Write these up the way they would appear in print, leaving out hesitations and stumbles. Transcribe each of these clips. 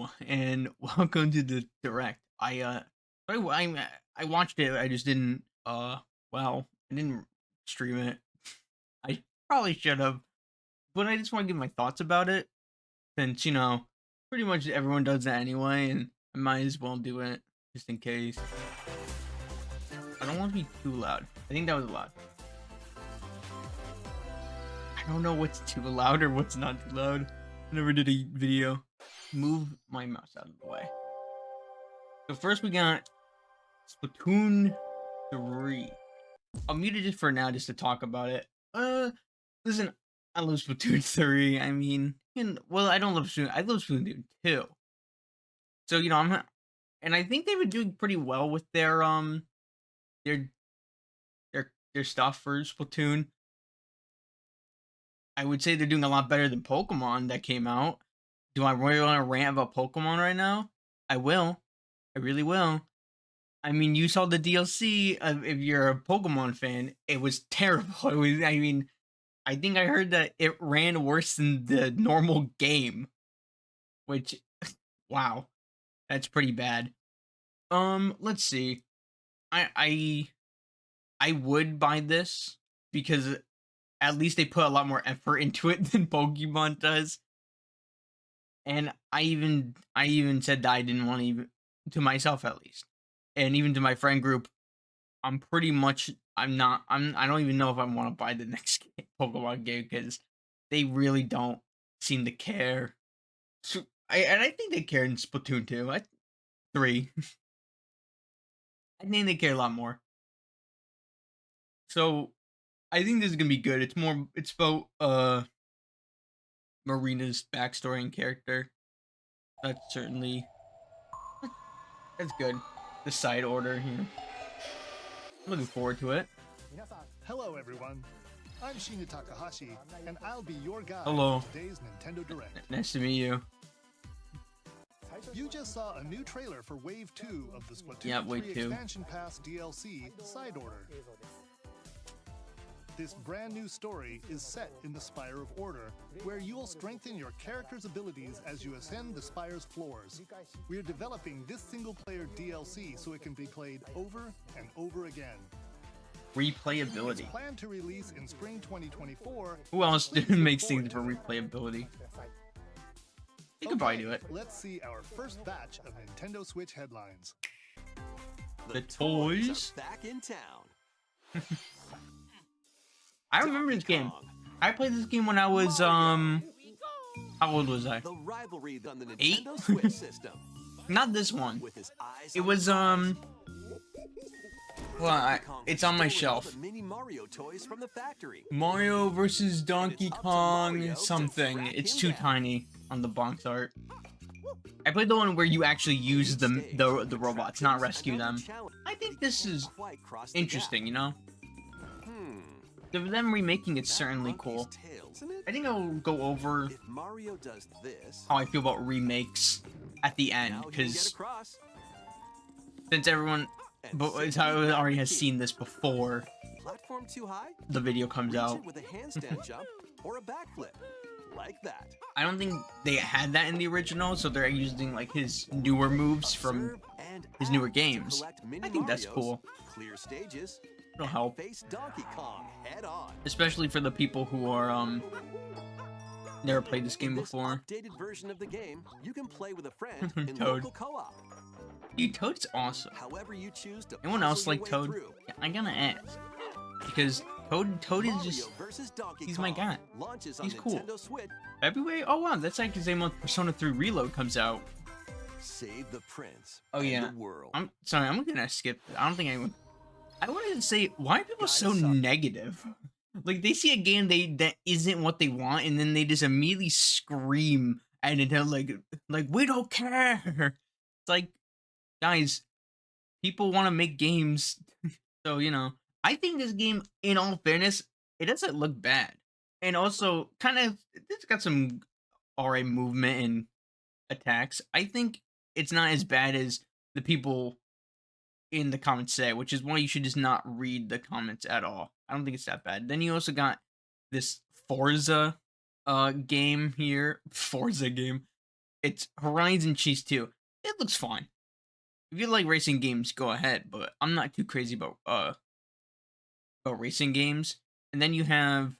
Hello and welcome to the direct. I watched it. I just didn't I didn't stream it. I probably should have, but I just want to give my thoughts about it since pretty much everyone does that anyway, and I might as well do it just in case. I don't want to be too loud. I think that was loud. I don't know what's too loud or what's not too loud. I never did a video. Move my mouse out of the way. So first we got Splatoon 3. I'll mute it just for now just to talk about it. Listen, I love Splatoon 3. I mean, I don't love Splatoon. I love Splatoon 2. So, I'm not, and I think they've been doing pretty well with their their stuff for Splatoon. I would say they're doing a lot better than Pokemon that came out. Do I really want to rant about Pokemon right now? I will. I really will. I mean, you saw the DLC. If you're a Pokemon fan, it was terrible. I think I heard that it ran worse than the normal game, which, wow, that's pretty bad. Let's see. I would buy this because at least they put a lot more effort into it than Pokemon does. And I even said that I didn't want to, even to myself at least, and even to my friend group. I don't even know if I want to buy the next Pokemon game because they really don't seem to care. So, I think they care in Splatoon 2. 3. I think they care a lot more. So I think this is gonna be good. It's about Marina's backstory and character. That's good. The side order here. I'm looking forward to it. Hello everyone, I'm Shinya Takahashi, and I'll be your guide Hello. for today's Nintendo Direct. Nice to meet you. You just saw a new trailer for Wave 2 of the Splatoon Yeah, 3 Wave 2. Expansion Pass DLC, Side Order. This brand new story is set in the Spire of Order, where you will strengthen your character's abilities as you ascend the Spire's floors. We are developing this single-player DLC so it can be played over and over again. Replayability. It's planned to release in spring 2024. Who else makes things for replayability? You could probably do it. Let's see our first batch of Nintendo Switch headlines. The toys are back in town. I remember this game. I played this game when I was how old was I? The rivalry on the 8? Nintendo Switch system. Not this one. With his eyes It was well, it's on my stole all shelf. the mini Mario toys from the factory. Mario versus Donkey it's up to Kong Mario to something. track It's him too down. tiny on the box art. I played the one where you actually use the robots, not rescue them. I think this is interesting, Them remaking it's certainly cool. I think I'll go over If Mario does this, how I feel about remakes at the end, now he'll get because across. since everyone already has seen this before Platform too high? the video comes Reach out. it with a handstand jump or a backflip. Like that. I don't think they had that in the original, so they're using like his newer moves from Observe and his act newer to games. collect mini I think that's Marios, cool. Clear stages. It'll and help, Face Donkey Kong head on. especially for the people who are never played this game In before. This updated version of the game, you can play with a friend in Toad. local co-op. Dude, Toad's awesome. However you choose to Anyone else puzzle your like way Toad? through. Yeah, I'm gonna ask because Toad is just Mario versus Donkey he's my Kong guy. launches He's on cool. Nintendo Switch. February. Oh wow, that's like the same month Persona 3 Reload comes out. Save the prince. Oh and yeah. The world. I'm sorry, I'm gonna skip. I don't think anyone. I wanted to say, why are people Guys, so negative? Like they see a game that isn't what they want, and then they just immediately scream at Nintendo like we don't care. It's like, guys, people want to make games, so I think this game, in all fairness, it doesn't look bad, and also kind of it's got some alright movement and attacks. I think it's not as bad as the people in the comments say, which is why you should just not read the comments at all. I don't think it's that bad. Then you also got this Forza game here. Forza game. It's Horizon Chase 2. It looks fine. If you like racing games, go ahead, but I'm not too crazy about racing games. And then you have,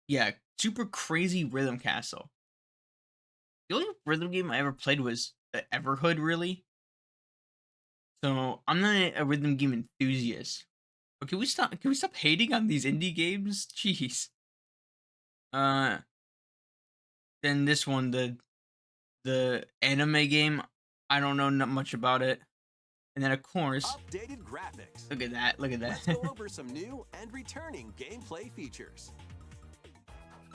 yeah, Super Crazy Rhythm Castle. The only rhythm game I ever played was Everhood, really. So I'm not a rhythm game enthusiast. But can we stop? Can we stop hating on these indie games? Jeez. Uh, then this one, the anime game. I don't know not much about it. And then of course, Updated graphics. look at that. Look at that. Let's go over some new and returning gameplay features.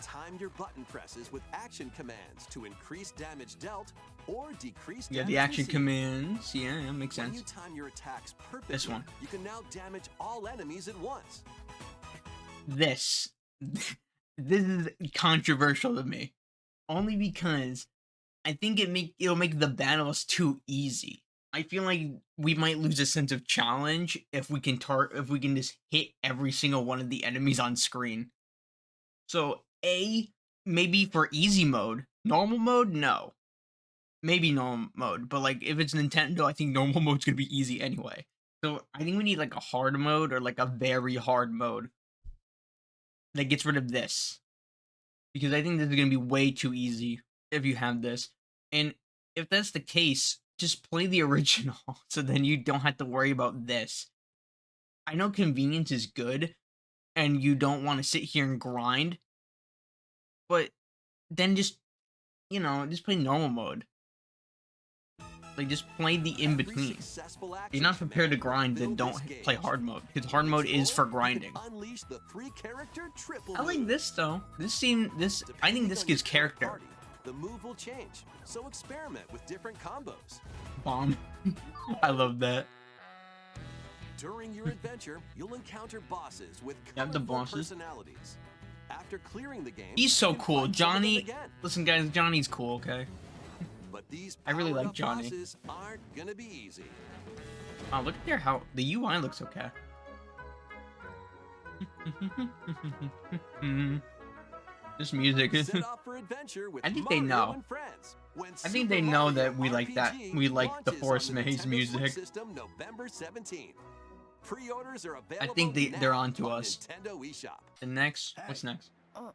Time your button presses with action commands to increase damage dealt or decrease Yeah, damage the action received. commands. Yeah, that makes When you sense. time your attacks perfectly, This one. you can now damage all enemies at once. This, this is controversial to me, only because I think it'll make the battles too easy. I feel like we might lose a sense of challenge if we can just hit every single one of the enemies on screen. So maybe for easy mode, normal mode, no. Maybe normal mode, but like if it's Nintendo, I think normal mode's gonna be easy anyway. So I think we need like a hard mode or like a very hard mode that gets rid of this. Because I think this is gonna be way too easy if you have this. And if that's the case, just play the original so then you don't have to worry about this. I know convenience is good and you don't want to sit here and grind, but then just just play normal mode. Like just play the in Every between. If successful you're action not prepared to command grind, then build don't this play gauge. hard mode. Because hard With mode is for roll, you can grinding. Unleash the 3-character triple I like move. this though. I think Depending this on gives your current character. party, the move will change, so experiment with different combos. Bomb. I love that. During your adventure, you'll encounter bosses with Yeah, the colorful bosses. personalities. After clearing the game, He's so you can cool. fight some of them Johnny, again. listen guys, Johnny's cool, okay? But these I really like powered-up Johnny. bosses aren't gonna be easy. Oh, look at how the UI looks okay. This music. Set off for adventure with I think they Mario know. and Friends. When I think Super they know Mario that we like that. RPG We like the launches Force on the Maze Nintendo Switch music. System November 17th. Pre-orders are available think they're now onto on us. Nintendo eShop. The next, what's next? Uh,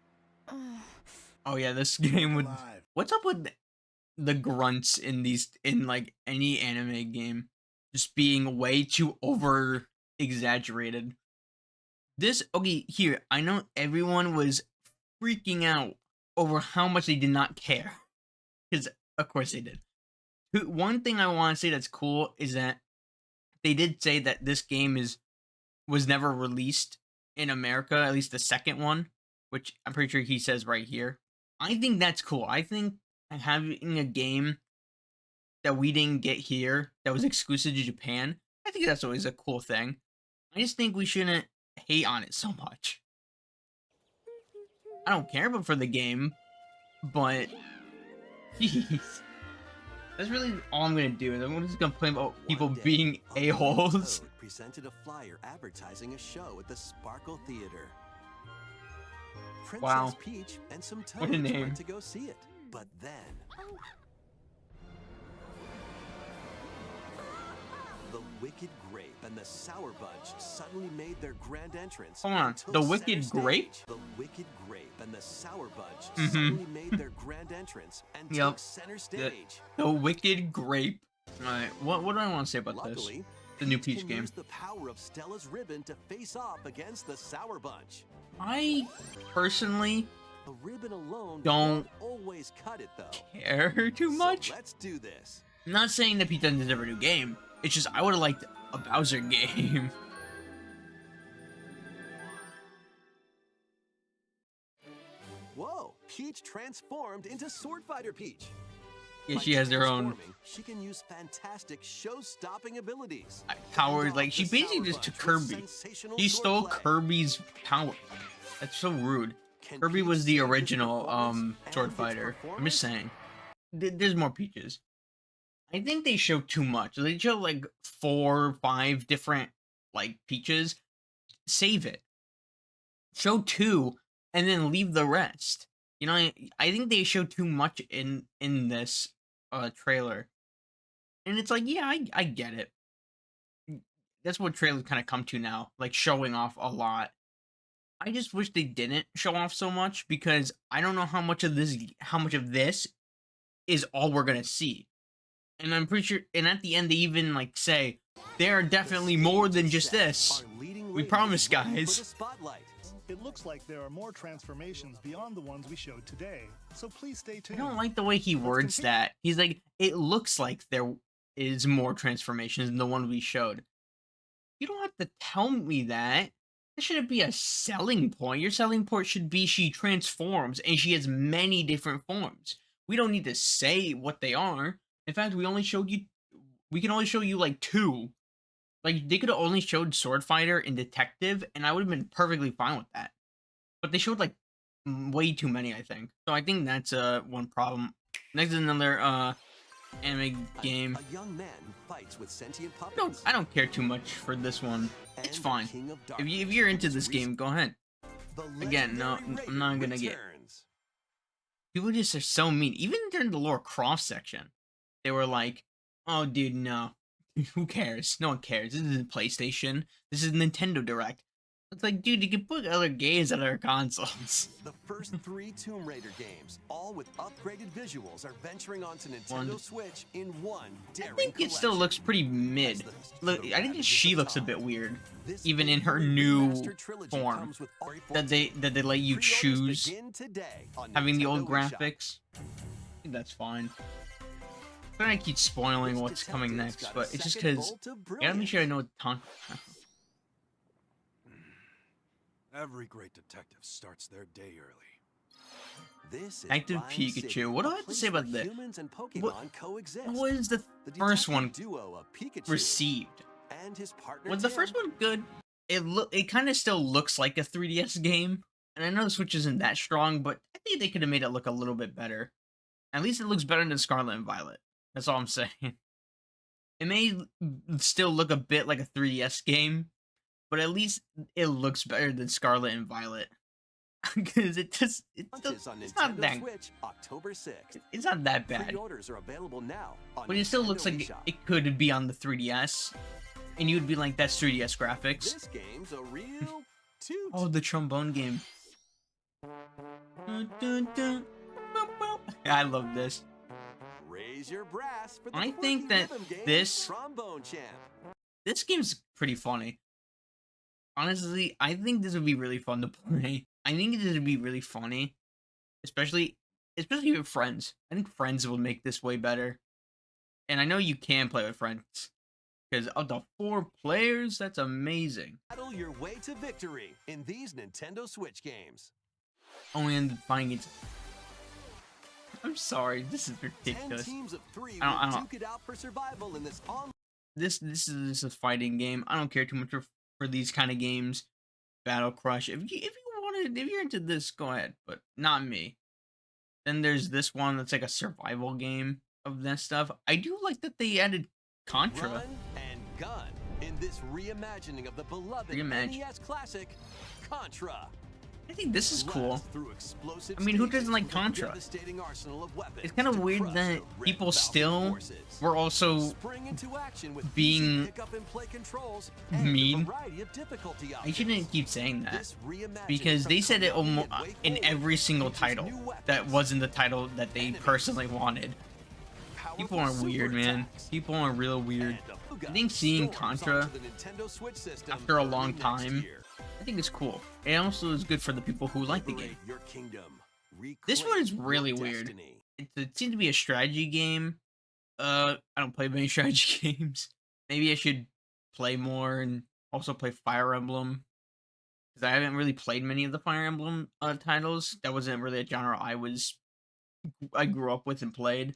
Oh yeah, this game would. Alive. What's up with the grunts in like any anime game, just being way too over exaggerated? This okay here. I know everyone was freaking out over how much they did not care, because of course they did. One thing I want to say that's cool is that they did say that this game was never released in America, at least the second one, which I'm pretty sure he says right here. I think that's cool. I think having a game that we didn't get here that was exclusive to Japan, I think that's always a cool thing. I just think we shouldn't hate on it so much. I don't care for the game, but jeez. That's really all I'm gonna do. I'm just gonna play about people One day, being a a-holes. Toad presented a flyer advertising a show at the Sparkle Theater. Princess Wow. Peach and some toads What a name. went to go see it. But then the Wicked Grape and the Sour Bunch suddenly made their grand entrance. Hold on, and took the center Wicked Grape? stage. The Wicked Grape and the Sour Bunch Mhm. suddenly made their grand entrance and Yep. took center stage. The Wicked Grape. Alright, what do I want to say about this? Luckily, The new Peach can game. use the power of Stella's ribbon to face off against the Sour Bunch. I personally The ribbon alone Don't won't always cut it though. care too much. So let's do this. I'm not saying that Peach doesn't deserve a new game. It's just I would have liked a Bowser game. Whoa! Peach transformed into Sword Fighter Peach. Yeah, By she has her own transforming, She can use fantastic show-stopping abilities. power. Fend Like off she the basically Sour just took Bunch with Kirby. sensational She stole swordplay. Kirby's power. That's so rude. Can Kirby Peach was the save his original performance sword and its fighter. I'm just performance? saying. There's more Peaches. I think they show too much. They show like 4 or 5 different like Peaches. Save it. Show 2 and then leave the rest. You know, I think they show too much in this trailer, and it's like, yeah, I get it. That's what trailers kind of come to now, like showing off a lot. I just wish they didn't show off so much because I don't know how much of this is all we're gonna see. And I'm pretty sure, and at the end they even like say there are definitely more than just this. We promise, guys. It looks like there are more transformations beyond the ones we showed today, so please stay I tuned. don't like the way he words that. He's like, it looks like there is more transformations than the one we showed. You don't have to tell me that. That shouldn't be a selling point. Your selling point should be she transforms and she has many different forms. We don't need to say what they are. In fact, we can only show you like 2. Like, they could have only showed Sword Fighter and Detective, and I would have been perfectly fine with that. But they showed, like, way too many, I think. So I think that's one problem. Next is another anime game. A young man who fights with sentient I puppets. don't care too much for this one. It's And fine. King of If Darkness you're into this was game, go ahead. The Again, no, legendary I'm not Raiden gonna get... returns. People just are so mean. Even during the Laura Croft section, they were like, oh, dude, no. Who cares? No one cares. This isn't PlayStation. This is Nintendo Direct. It's like, dude, you can put other games on other consoles. The first 3 Tomb Raider games, all with upgraded visuals, are venturing onto Nintendo Switch in one daring I think it still collection. looks pretty mid. Look, I think she looks a bit weird, This even in her Raiden new Remastered trilogy form. comes with all That they let you Pre-orders choose begin today on having the Nintendo old eShop. graphics. I think that's fine. I'm gonna keep spoiling This what's coming detective's next, got a but it's just second because bolt of I gotta make sure I know what ton. Every great detective starts their day early. This is Active Rhyme Pikachu. City, What do a I have to place say about where this? humans and Pokemon What coexist. was the The first detective one duo of Pikachu received? and his partner Was the Tim. first one good? It kind of still looks like a 3DS game, and I know the Switch isn't that strong, but I think they could have made it look a little bit better. At least it looks better than Scarlet and Violet. That's all I'm saying. It may still look a bit like a 3DS game, but at least it looks better than Scarlet and Violet. Because Launches on it's not Nintendo that Switch October 6th. it's not that bad. Pre-orders are available now on But it still Nintendo looks like eShop. it could be on the 3DS, and you'd be like, "That's 3DS graphics." This game's a real toot. Oh, the trombone game. Dun, dun, dun. Boop, boop. I love this. Raise your brass for the I quirky think that rhythm game, this- Trombone Champ. This game's pretty funny. Honestly, I think this would be really fun to play. I think this would be really funny, especially with friends. I think friends will make this way better. And I know you can play with friends because of the 4 players. That's amazing. Battle your way to victory in these Nintendo Switch games. Only in finding it. I'm sorry, this is 10 ridiculous. teams of 3 I will don't- duke it out for survival in this online. This is a fighting game. I don't care too much for these kind of games. Battle Crush. If you're into this, go ahead, but not me. Then there's this one that's like a survival game of that stuff. I do like that they added Contra. Run and gun in this reimagining of the beloved Reimagine. NES classic, Contra. I think this is cool. Blast through explosive I mean, who stages doesn't like with a Contra? devastating arsenal of weapons It's kind of to weird crush that the Red people Falcon still forces. were also Spring into action with being easy pick up and play controls and mean. a variety of difficulty I options. shouldn't keep saying that This reimagining because from they said it Konami almost and Way in Forward every single features title new weapons, that wasn't the title that they enemies, personally wanted. People powerful are weird, super man. attacks, People are real weird. and a Booga I think seeing storms Contra onto the Nintendo Switch system after a early long next time, year. I think it's cool. It also is good for the people who like the Liberate game. your kingdom. This one is Reclaim your really weird. destiny. It seems to be a strategy game. I don't play many strategy games. Maybe I should play more and also play Fire Emblem. Because I haven't really played many of the Fire Emblem titles. That wasn't really a genre I grew up with and played.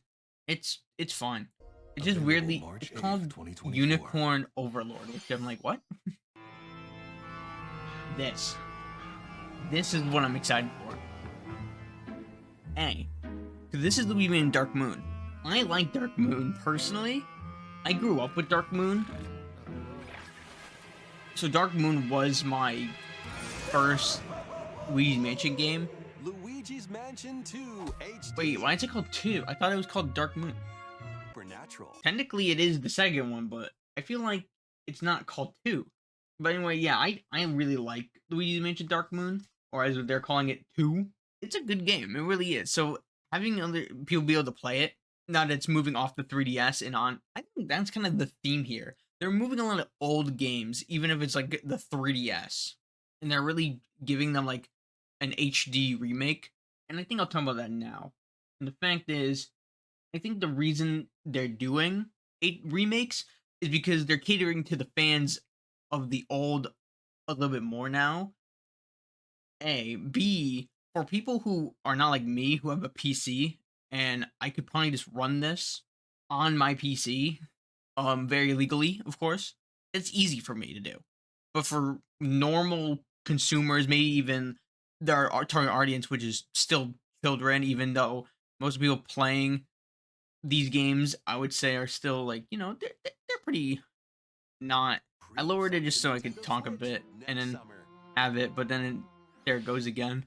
It's fun. It's just Available weirdly March it's 8th, called 2024. Unicorn Overlord, which I'm like, what? This is what I'm excited for. A, because this is the We've in Dark Moon. I like Dark Moon personally. I grew up with Dark Moon. So Dark Moon was my first Luigi's Mansion game. Luigi's Mansion 2 HD. Wait, why is it called 2? I thought it was called Dark Moon. natural. Technically, it is the second one, but I feel like it's not called 2. But anyway, yeah, I really like Luigi's Mansion Dark Moon, or as they're calling it, 2. It's a good game. It really is. So having other people be able to play it, now that it's moving off the 3DS and on, I think that's kind of the theme here. They're moving a lot of old games, even if it's like the 3DS, and they're really giving them like an HD remake. And I think I'll talk about that now. And the fact is, I think the reason they're doing 8 remakes is because they're catering to the fans of the old a little bit more now. A. B. For people who are not like me, who have a PC, and I could probably just run this on my PC, very legally, of course. It's easy for me to do. But for normal consumers, maybe even their target audience, which is still children, even though most people playing these games, I would say, are still like, you know, they're pretty not. I lowered it just so I could talk a bit and then have it, but then there it goes again.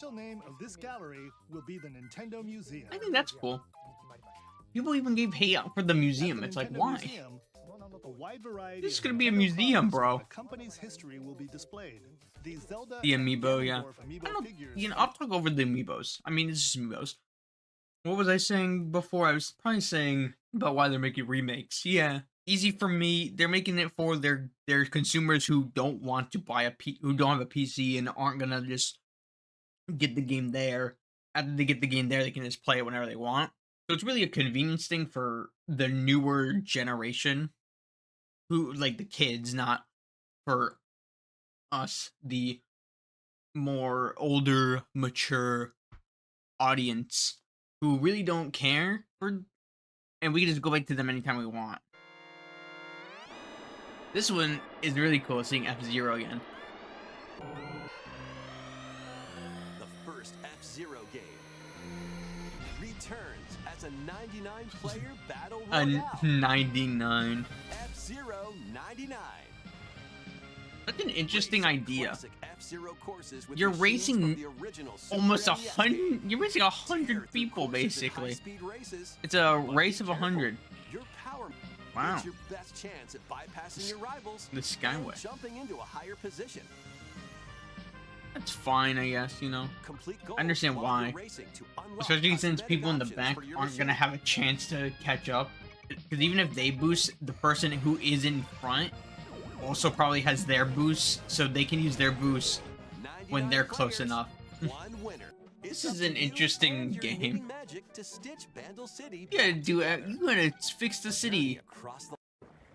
The name of this gallery will be the Nintendo Museum. I think that's cool. People even gave hate out for the museum. It's like, why? Museum, a wide variety This is of gonna be a Nintendo museum, products bro. from the company's history will be displayed. The Zelda The and amiibo, yeah. Ganondorf amiibo I don't, figures you know, I'll talk over the amiibos. I mean, it's just amiibos. What was I saying before? I was probably saying about why they're making remakes. Yeah, easy for me. They're making it for their consumers who don't want to buy who don't have a PC and aren't gonna just get the game there. After they get the game there, they can just play it whenever they want. So it's really a convenience thing for the newer generation, who like the kids, not for us, the more older, mature audience who really don't care for, and we can just go back to them anytime we want. This one is really cool, seeing F-Zero again. The first F-Zero game returns as a 99-player battle royale. 99. F-Zero 99. That's an interesting idea. Classic F-Zero courses with You're machines from racing the original Super almost NES 100. You're racing Tear 100 through people, courses and basically. high-speed races. It's a But race be of careful. 100. Your power Wow. is your best chance at bypassing your rivals The Skyway. and jumping into a higher position. That's fine, I guess, you know. Complete I understand while why. you're racing to unlock Especially since cosmetic people in the options back for your aren't going to machine. have a chance to catch up. Because even if they boost, the person who is in front also probably has their boost, so they can use their boost when they're close players, enough. one winner. This It's is up an to you interesting and your game. knitting magic to stitch Bandle City You gotta back do it. together. You gotta fix the city. Across the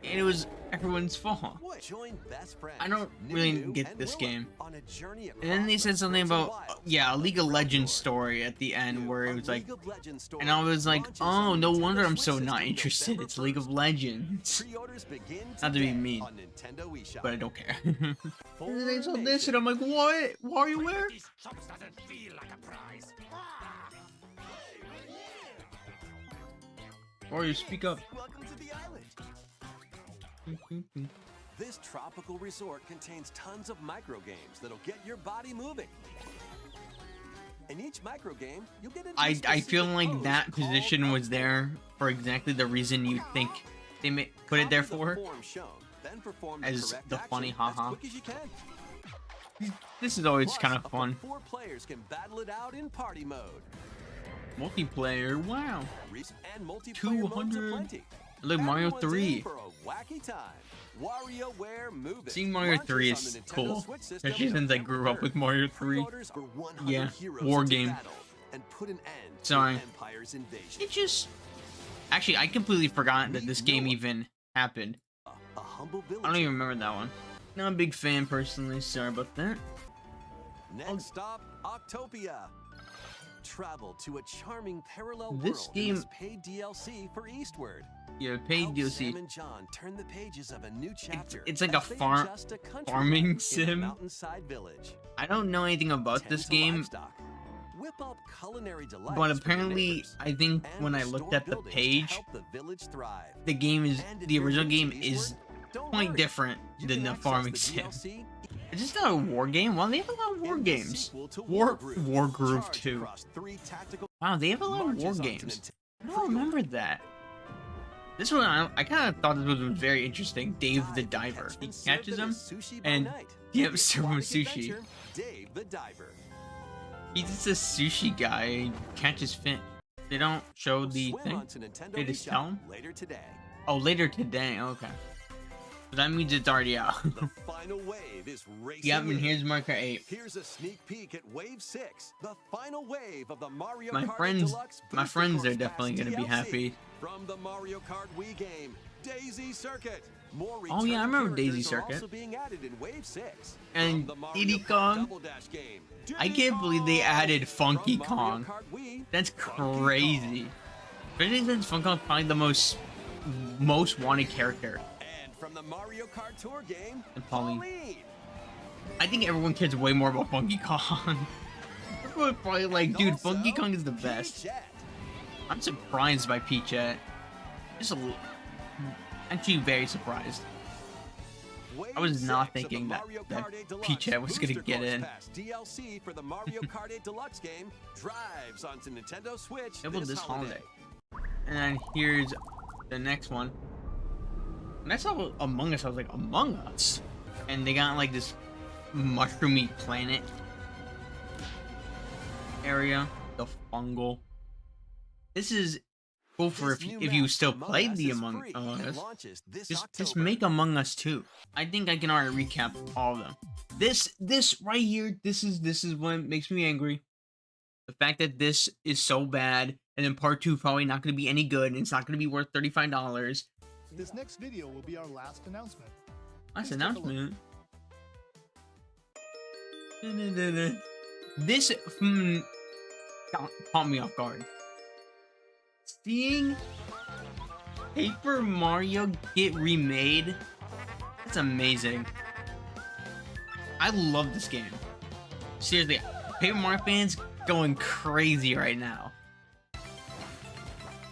And it was everyone's fault. Join best friends, I don't really Nunu get and this Willow game. on a journey And then they across said the something frozen about, wilds yeah, a of League of Legends Freljord. story at the end where it A was like, League of Legends story and I was like, launches oh, on no Nintendo wonder I'm Switch so system not interested. November It's League of 1st. Legends. Pre-orders begin Not to be today mean, on Nintendo eShop. but I don't care. For And they told this, Nation. and I'm like, what? Why are you where? This shops doesn't feel like a prize. Or you speak up. Welcome to the island. This tropical resort contains tons of micro games that'll get your body moving. In each micro game, you'll get into a I feel specific like pose that called position a was there for exactly the reason you think they put it there Copy the for. form shown, then perform As correct the funny action haha. as quick as you can. This is always Plus, kind up of to fun. 4 players can battle it out in party mode. Multiplayer, wow. And multiplayer modes 200. aplenty. Look, Mario Everyone's 3. in for a wacky time. WarioWare Move It. Seeing Mario launches 3 on is the Nintendo cool, Switch system especially since I grew up November with Mario 3rd. 3. Pre-orders for 100 Yeah, heroes war into game. battle and put an end Sorry. to Empire's invasion. It just... Actually, I completely forgot that this game even happened. A humble I don't villager. even remember that one. Not a big fan, personally. Sorry about that. Next stop, Octopia. Travel to a charming parallel This world game- in this paid DLC for Eastward. Yeah, paid Help DLC. Sam and John turn the pages of a new chapter. it's like a as they farm- adjust a country farming life in a sim. mountainside village. I don't know anything about Tend this to game, livestock. Whip up culinary delights but for your apparently, neighbors, I think and when I restore looked at the buildings to page, help the village thrive. the game is... And if The you're original new to game is Eastward, don't quite worry. different You than can the access farming the sim. DLC Is this not a war game? Well, they have a lot of war in the games. sequel to War Wargroove. Groove Charge 2. across 3 tactical Wow, they have a lot of war marches onto games. Nintendo. I don't remember that. This one, I kind of thought this was very interesting. Dave the Diver. He catches him, and yep, serve him sushi. Dave the Diver. He's just a sushi guy. He catches fish. They don't show the Swim thing. onto Nintendo They just eShop tell him. later today. Oh, later today. Okay. So that means it's already out. The final wave is racing. Yep, and in. here's marker 8. Here's a sneak peek at Wave 6, the final wave of the Mario My Kart friends, Deluxe my Booster friends are Course definitely Pass gonna be DLC happy. From the Mario Kart Wii game, Daisy Circuit. More Oh yeah, I remember returning Daisy characters are Circuit. also being added in Wave 6. And From the Mario Diddy Kart Kong. Double Dash game, I Diddy can't believe they Kong! added Funky From Mario Kong. Kart Wii, That's Funky crazy. Kong. Especially since Funky Kong's probably the most wanted character. And from the Mario Kart Tour game, And Pauline. Pauline. I think everyone cares way more about Funky Kong. Everyone's probably like, dude, Also, Funky Kong is the best. Peachette. I'm surprised by Peachette. Just a little, actually very surprised. I was not thinking that Peachette was gonna get in. DLC for the Mario Kart 8 Deluxe game drives onto Nintendo Switch Available this this holiday. And then here's the next one. When I saw Among Us, I was like, Among Us? And they got like this mushroomy planet area, the fungal. This is cool for This new if you map, still Among played Us, the is Among free and Us. launches this Just October. make Among Us too. I think I can already recap all of them. This right here, this is what makes me angry. The fact that this is so bad, and then part 2 probably not going to be any good, and it's not going to be worth $35. This next video will be our last announcement. Last Please take a look. announcement. This caught me off guard. Seeing Paper Mario get remade, that's amazing. I love this game. Seriously, Paper Mario fans going crazy right now.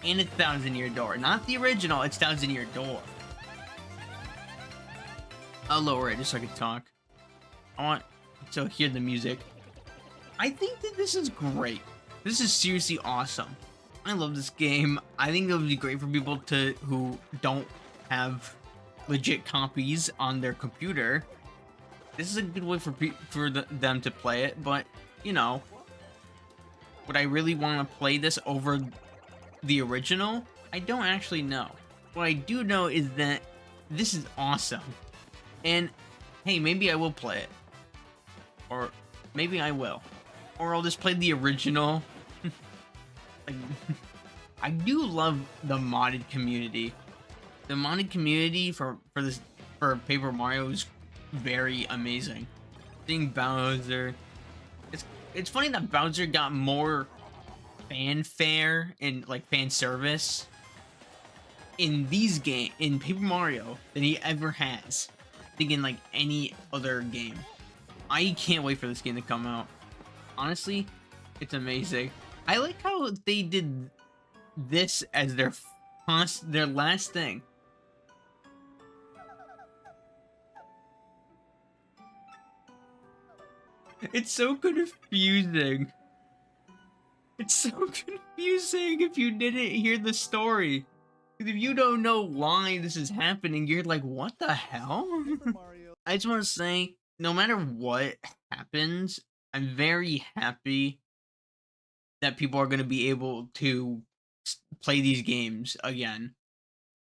And it's Thousand Year Door. Not the original, it's Thousand Year Door. I'll lower it just so I can talk. I want to hear the music. I think that this is great. This is seriously awesome. I love this game. I think it would be great for people who don't have legit copies on their computer. This is a good way for them to play it, but you know, would I really want to play this over the original? I don't actually know. What I do know is that this is awesome. And hey, maybe I will play it. Or maybe I will. Or I'll just play the original. Like, I do love the modded community. The modded community for Paper Mario is very amazing. Seeing Bowser, it's funny that Bowser got more fanfare and like fan service in in Paper Mario than he ever has. I think in like any other game. I can't wait for this game to come out. Honestly, it's amazing. I like how they did this as their last thing. It's so confusing. It's so confusing if you didn't hear the story. Because if you don't know why this is happening, you're like, what the hell? Paper Mario. I just want to say, no matter what happens, I'm very happy that people are going to be able to play these games again.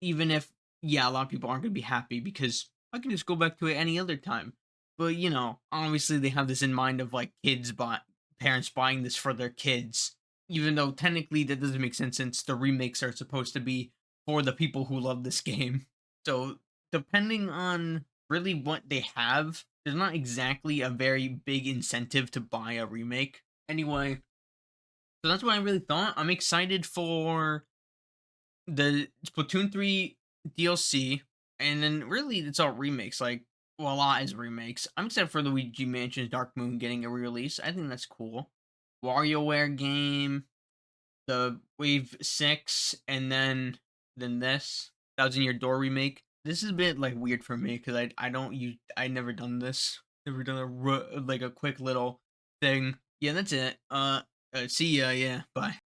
Even if, yeah, a lot of people aren't going to be happy because I can just go back to it any other time. But, you know, obviously they have this in mind of like parents buying this for their kids. Even though technically that doesn't make sense since the remakes are supposed to be for the people who love this game. So, depending on really what they have, there's not exactly a very big incentive to buy a remake. Anyway, so that's what I really thought. I'm excited for the Splatoon 3 DLC, and then really it's all remakes. Like, well, a lot is remakes. I'm excited for Luigi Mansion's Dark Moon getting a re-release. I think that's cool. WarioWare game, the Wave 6, and then this Thousand Year Door remake. This is a bit like weird for me because I never done this. Never done a quick little thing. Yeah, that's it. See ya. Yeah, bye.